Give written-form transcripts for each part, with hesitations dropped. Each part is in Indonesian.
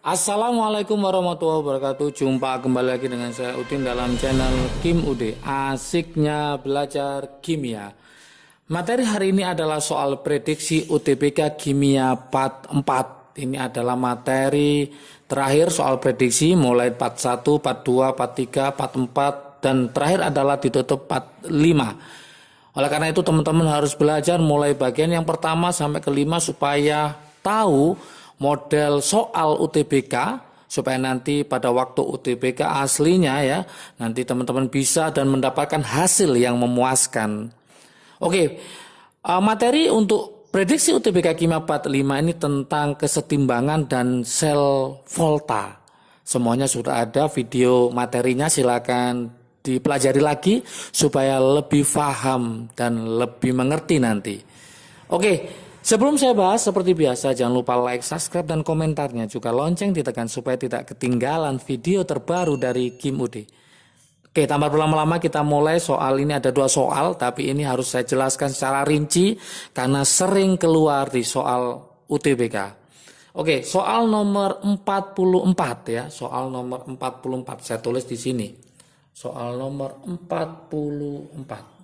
Assalamualaikum warahmatullahi wabarakatuh. Jumpa kembali lagi dengan saya Udin dalam channel Kim Ude. Asiknya belajar kimia. Materi hari ini adalah soal prediksi UTBK Kimia Part 4. Ini adalah materi terakhir soal prediksi mulai part 1, part 2, part 3, part 4 dan terakhir adalah ditutup part 5. Oleh karena itu teman-teman harus belajar mulai bagian yang pertama sampai kelima supaya tahu model soal UTBK, supaya nanti pada waktu UTBK aslinya ya nanti teman-teman bisa dan mendapatkan hasil yang memuaskan. Oke, materi untuk prediksi UTBK Kimia Part 5 ini tentang kesetimbangan dan sel volta. Semuanya sudah ada video materinya, silakan dipelajari lagi supaya lebih paham dan lebih mengerti nanti. Oke. Sebelum saya bahas, seperti biasa jangan lupa like, subscribe, dan komentarnya. Juga lonceng ditekan supaya tidak ketinggalan video terbaru dari Kim Ude. Oke, tanpa berlama-lama kita mulai. Soal ini ada 2 soal, tapi ini harus saya jelaskan secara rinci karena sering keluar di soal UTBK. Oke, soal nomor 44 ya. Soal nomor 44 saya tulis di sini. Soal nomor 44.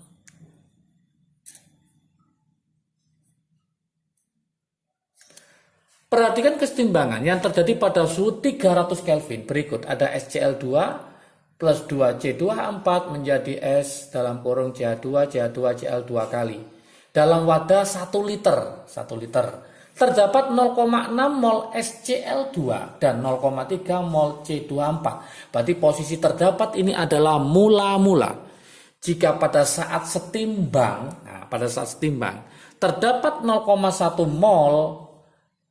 Perhatikan kesetimbangan yang terjadi pada suhu 300 Kelvin. Berikut ada SCl2 plus 2C2H4 menjadi S dalam kurung CH2CH2Cl2 kali. Dalam wadah 1 liter. Terdapat 0,6 mol SCl2 dan 0,3 mol C2H4. Berarti posisi terdapat ini adalah mula-mula. Jika pada saat setimbang, terdapat 0,1 mol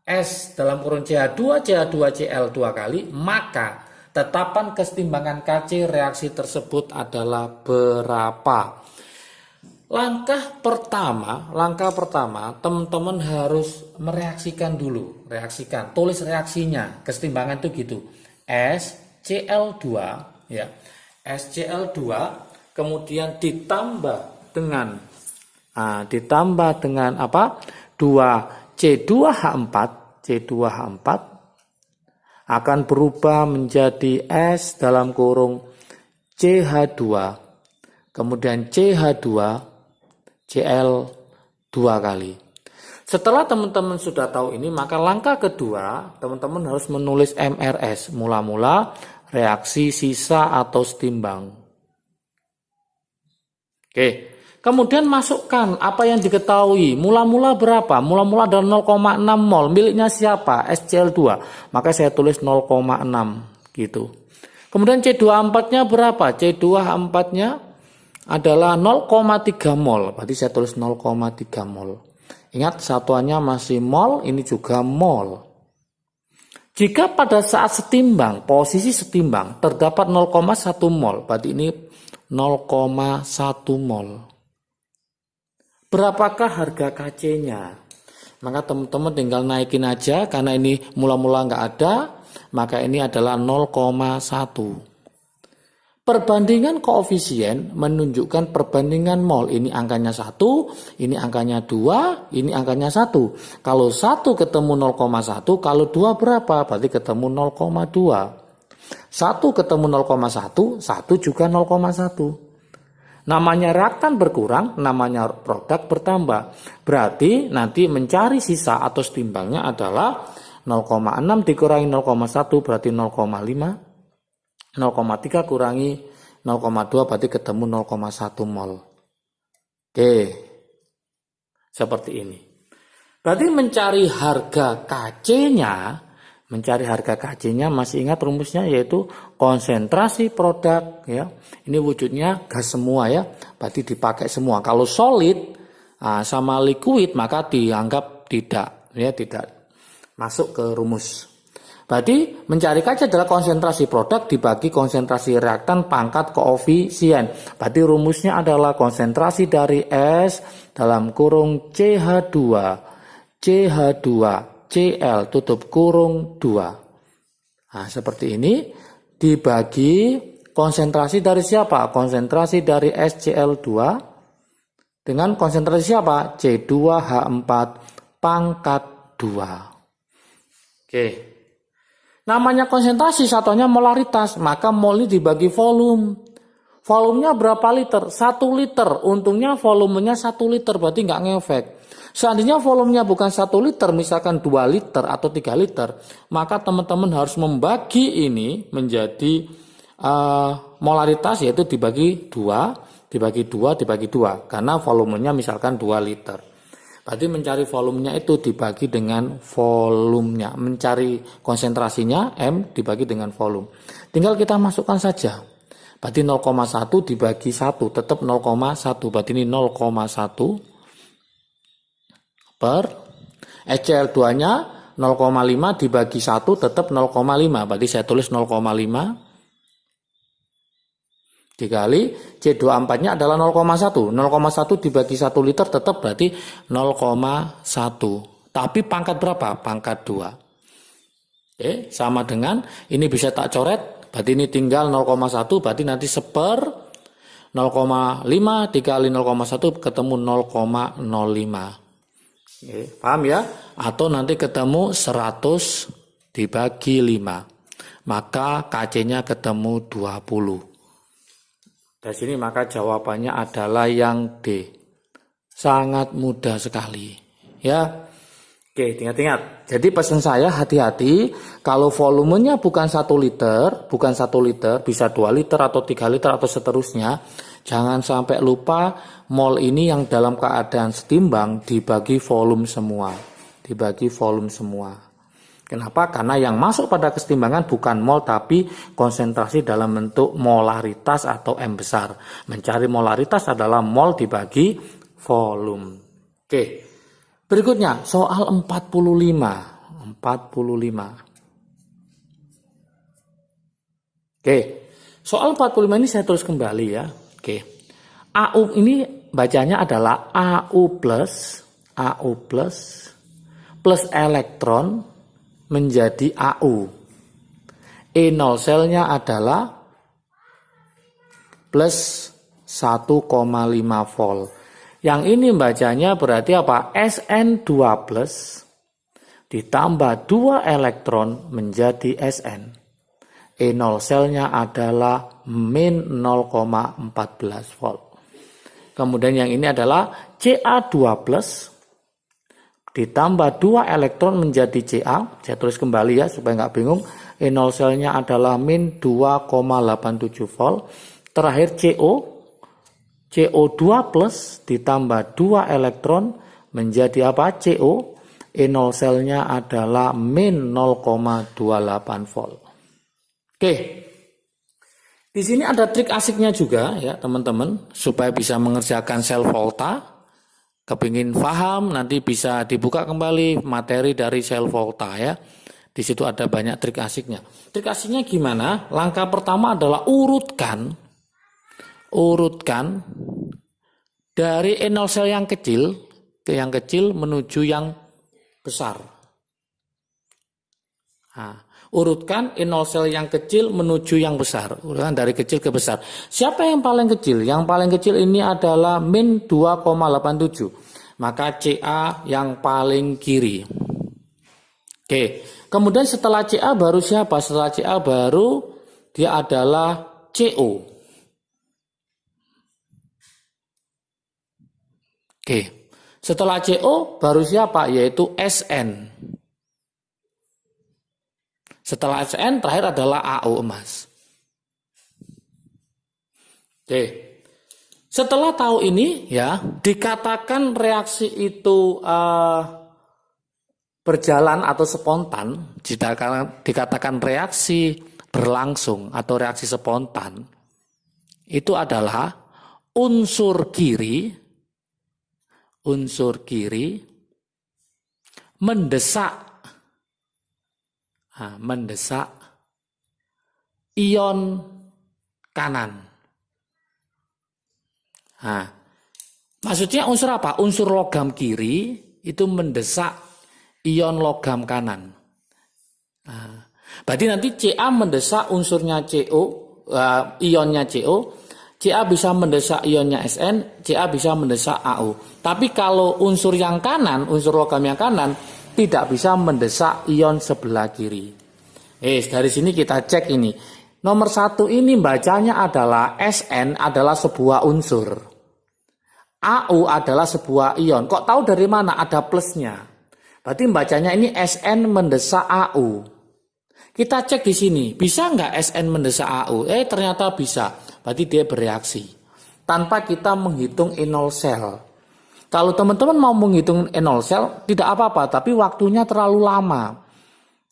S dalam kurung CH2CH2Cl2 kali, maka tetapan kesetimbangan Kc reaksi tersebut adalah berapa? Langkah pertama, teman-teman harus mereaksikan dulu, tulis reaksinya, kesetimbangan itu gitu. SCl2 ya. SCl2 kemudian ditambah dengan apa? 2C2H4 akan berubah menjadi S dalam kurung CH2 kemudian CH2 Cl2 kali. Setelah teman-teman sudah tahu ini, maka langkah kedua teman-teman harus menulis MRS, mula-mula, reaksi, sisa atau setimbang. Oke. Kemudian masukkan apa yang diketahui. Mula-mula berapa? Mula-mula ada 0,6 mol. Miliknya siapa? SCl2. Maka saya tulis 0,6 gitu. Kemudian C2H4-nya berapa? C2H4-nya adalah 0,3 mol. Berarti saya tulis 0,3 mol. Ingat satuannya masih mol, ini juga mol. Jika pada saat setimbang, posisi setimbang terdapat 0,1 mol. Berarti ini 0,1 mol. Berapakah harga Kc-nya? Maka teman-teman tinggal naikin aja karena ini mula-mula nggak ada, maka ini adalah 0,1. Perbandingan koefisien menunjukkan perbandingan mol. Ini angkanya 1, ini angkanya 2, ini angkanya 1. Kalau 1 ketemu 0,1, kalau 2 berapa? Berarti ketemu 0,2. 1 ketemu 0,1, 1 juga 0,1. Namanya reaktan berkurang, namanya produk bertambah. Berarti nanti mencari sisa atau setimbangnya adalah 0,6 dikurangi 0,1 berarti 0,5. 0,3 kurangi 0,2 berarti ketemu 0,1 mol. Oke, seperti ini. Berarti mencari harga Kc-nya masih ingat rumusnya yaitu konsentrasi produk ya. Ini wujudnya gas semua ya. Berarti dipakai semua. Kalau solid sama liquid maka dianggap tidak masuk ke rumus. Berarti mencari Kc adalah konsentrasi produk dibagi konsentrasi reaktan pangkat koefisien. Berarti rumusnya adalah konsentrasi dari S dalam kurung CH2 Cl tutup kurung 2. Nah, seperti ini dibagi konsentrasi dari siapa? Konsentrasi dari SCl2 dengan konsentrasi siapa? C2H4 pangkat 2. Oke. Namanya konsentrasi, satunya molaritas. Maka mol ini dibagi volume. Volumenya berapa liter? 1 liter. Untungnya volumenya 1 liter, berarti nggak ngefek. Seandainya volumenya bukan 1 liter, misalkan 2 liter atau 3 liter, maka teman-teman harus membagi ini menjadi molaritas, yaitu dibagi 2, karena volumenya misalkan 2 liter. Berarti mencari volumenya itu dibagi dengan volumenya. Mencari konsentrasinya, M dibagi dengan volume. Tinggal kita masukkan saja. Berarti 0,1 dibagi 1, tetap 0,1. Berarti ini 0,1 per HCl2-nya 0,5 dibagi 1 tetap 0,5. Berarti saya tulis 0,5 dikali C24-nya adalah 0,1. 0,1 dibagi 1 liter tetap berarti 0,1. Tapi pangkat berapa? Pangkat 2. Oke, sama dengan ini bisa tak coret. Berarti ini tinggal 0,1. Berarti nanti seper 0,5 dikali 0,1 ketemu 0,05. Oke, paham ya? Atau nanti ketemu 100 dibagi 5. Maka KC-nya ketemu 20. Dari sini maka jawabannya adalah yang D. Sangat mudah sekali. Ya. Oke, ingat-ingat. Jadi pesan saya hati-hati kalau volumenya bukan 1 liter, bisa 2 liter atau 3 liter atau seterusnya. Jangan sampai lupa mol ini yang dalam keadaan setimbang dibagi volume semua. Kenapa? Karena yang masuk pada kesetimbangan bukan mol tapi konsentrasi dalam bentuk molaritas atau M besar. Mencari molaritas adalah mol dibagi volume. Oke. Berikutnya soal 45. Oke. Soal 45 ini saya tulis kembali ya. Oke. AU ini bacanya adalah AU plus elektron menjadi AU. E0 selnya adalah plus 1,5 volt. Yang ini bacanya berarti apa? Sn2 plus ditambah 2 elektron menjadi Sn. E0 selnya adalah min 0,14 volt. Kemudian yang ini adalah Ca2 plus ditambah 2 elektron menjadi Ca. Saya tulis kembali ya supaya nggak bingung. E0 selnya adalah min 2,87 volt. Terakhir CO2 plus ditambah 2 elektron menjadi apa? CO. E0 selnya adalah min 0,28 volt. Oke. Di sini ada trik asiknya juga ya teman-teman supaya bisa mengerjakan sel volta. Kepingin paham nanti bisa dibuka kembali materi dari sel volta ya. Di situ ada banyak trik asiknya. Trik asiknya gimana? Langkah pertama adalah urutkan dari E0 sel yang kecil ke yang kecil menuju yang besar. Nah, urutkan E0 sel yang kecil menuju yang besar. Urutkan dari kecil ke besar. Siapa yang paling kecil? Yang paling kecil ini adalah min 2,87. Maka Ca yang paling kiri. Oke. Kemudian setelah Ca baru siapa? Setelah Ca baru dia adalah Co. Oke. Setelah CO baru siapa? Yaitu Sn. Setelah Sn terakhir adalah AU emas. Oke. Setelah tahu ini ya, dikatakan reaksi itu berjalan atau spontan, dikatakan reaksi berlangsung atau reaksi spontan, itu adalah unsur kiri mendesak ion kanan. Nah, maksudnya unsur apa? Unsur logam kiri itu mendesak ion logam kanan. Nah, berarti nanti Ca mendesak unsurnya CO, ionnya CO, Ca bisa mendesak ionnya Sn, Ca bisa mendesak AU. Tapi kalau unsur yang kanan, unsur logam yang kanan tidak bisa mendesak ion sebelah kiri. Dari sini kita cek ini. Nomor 1 ini bacanya adalah Sn adalah sebuah unsur. Au adalah sebuah ion. Kok tahu dari mana? Ada plusnya. Berarti bacanya ini Sn mendesak Au. Kita cek di sini. Bisa nggak Sn mendesak Au? Ternyata bisa. Berarti dia bereaksi. Tanpa kita menghitung enol sel. Kalau teman-teman mau menghitung enol sel, tidak apa-apa, tapi waktunya terlalu lama.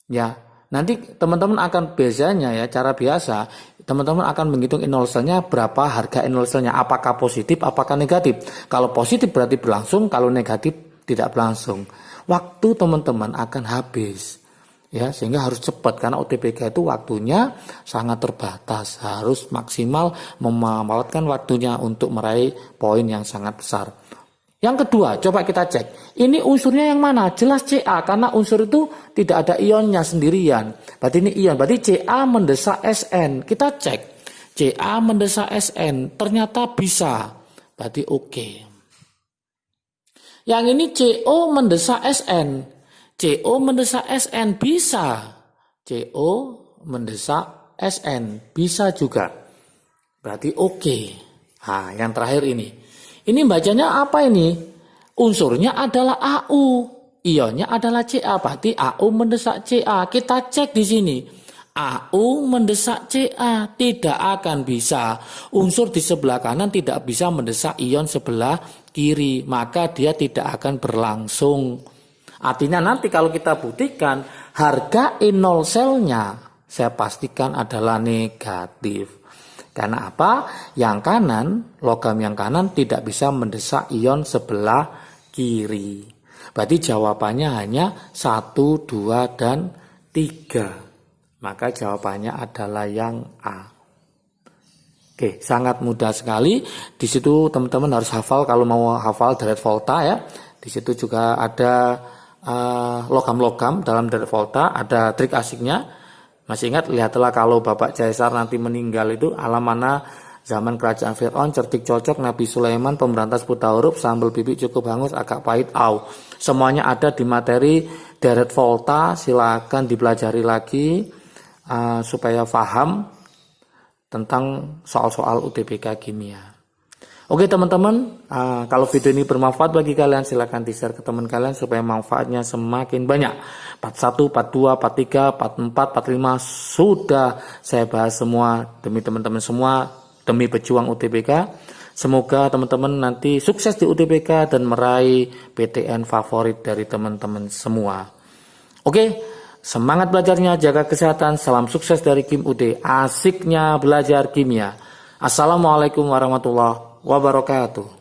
Ya, nanti teman-teman akan biasanya ya, cara biasa, teman-teman akan menghitung enol selnya berapa harga enol selnya, apakah positif, apakah negatif. Kalau positif berarti berlangsung, kalau negatif tidak berlangsung. Waktu teman-teman akan habis. Ya, sehingga harus cepat karena UTBK itu waktunya sangat terbatas, harus maksimal memanfaatkan waktunya untuk meraih poin yang sangat besar. Yang kedua, coba kita cek. Ini unsurnya yang mana? Jelas Ca, karena unsur itu tidak ada ionnya sendirian. Berarti ini ion. Berarti Ca mendesak Sn. Kita cek. Ca mendesak Sn. Ternyata bisa. Berarti oke. Yang ini Co mendesak Sn. Co mendesak Sn. Bisa. Co mendesak Sn. Bisa juga. Berarti oke. Nah, yang terakhir ini. Ini bacanya apa ini? Unsurnya adalah Au. Ionnya adalah Ca. Berarti Au mendesak Ca. Kita cek di sini. Au mendesak Ca. Tidak akan bisa. Unsur di sebelah kanan tidak bisa mendesak ion sebelah kiri. Maka dia tidak akan berlangsung. Artinya nanti kalau kita buktikan harga enol selnya saya pastikan adalah negatif. Karena apa? Yang kanan, logam yang kanan tidak bisa mendesak ion sebelah kiri. Berarti jawabannya hanya 1, 2, dan 3. Maka jawabannya adalah yang A. Oke, sangat mudah sekali. Di situ teman-teman harus hafal kalau mau hafal deret volta ya. Di situ juga ada logam-logam dalam deret volta, ada trik asiknya. Masih ingat, lihatlah kalau Bapak Caesar nanti meninggal itu alam mana zaman kerajaan Fir'aun, cerdik cocok, Nabi Sulaiman, pemberantas buta huruf, sambal bibik cukup hangus, agak pahit, au. Semuanya ada di materi deret volta, silakan dipelajari lagi supaya paham tentang soal-soal UTBK kimia. Oke teman-teman, kalau video ini bermanfaat bagi kalian silahkan di-share ke teman kalian supaya manfaatnya semakin banyak. Part 1, part 2, part 3, part 4, part 5 sudah saya bahas semua demi teman-teman semua, demi pejuang UTBK. Semoga teman-teman nanti sukses di UTBK dan meraih PTN favorit dari teman-teman semua. Oke, semangat belajarnya, jaga kesehatan, salam sukses dari Kim UD, asiknya belajar kimia. Assalamualaikum warahmatullahi wabarakatuh.